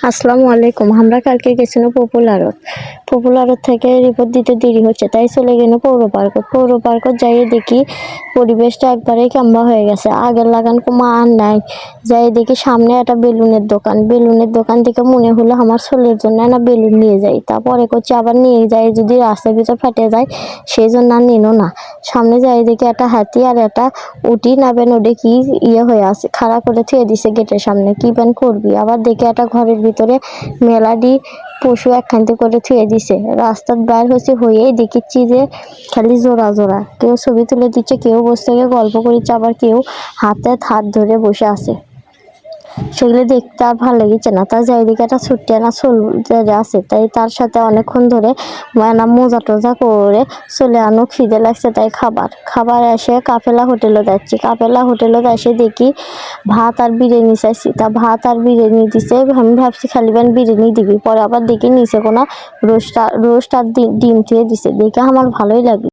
আসসালামু আলাইকুম। আমরা কালকে গেছিলাম পপুলারত। পপুলারত থেকে রিপোর্ট দিতে দেরি হচ্ছে, তাই চলে গেল পৌর পার্কত। পৌর পার্কত যাইয়ে দেখি পরিবেশটা একবারেই কাম্বা হয়ে গেছে, আগের লাগান কোনো আর নাই। যাই দেখি সামনে একটা বেলুনের দোকান। বেলুনের দোকান থেকে মনে হলো আমার ছেলের জন্য না বেলুন নিয়ে যাই। তারপরে করছি আবার নিয়ে যাই, যদি রাস্তার ভিতর ফেটে যায় সেই জন্য আর নিল না। সামনে যাই দেখি একটা হাতি আর একটা উটি নাবেন ওডে কি হয়ে আছে, খাড়া করে থুয়ে দিছে গেটের সামনে। কি প্যান করবি? আবার দেখি একটা ঘরের ভিতরে মেলাডি পশু একখানতে করে থুয়ে দিছে। রাস্তার বাইর হয়েই দেখিচ্ছি যে খালি জোড়া জোড়া, কেউ ছবি তুলে দিচ্ছে, কেউ বসে থেকে গল্প করছে, আবার কেউ হাতে হাত ধরে বসে আছে। সেগুলো দেখতে আর ভালো লেগেছে না। তার চারিদিকে একটা ছোট্ট না আছে, তাই তার সাথে অনেকক্ষণ ধরে মজা টজা করে চলে আনো। খিদে লাগছে, তাই খাবার এসে কাফেলা হোটেলে যাচ্ছি। কাফেলা হোটেলে এসে দেখি ভাত আর বিরিয়ানি চাইছি, তা ভাত আর বিরিয়ানি দিছে। আমি ভাবছি খালি বিরিয়ানি দিবি, পরে আবার দেখি নিচে কোনো রোস্ট আর ডিম থুয়ে দিছে, দেখে আমার ভালোই লাগলো।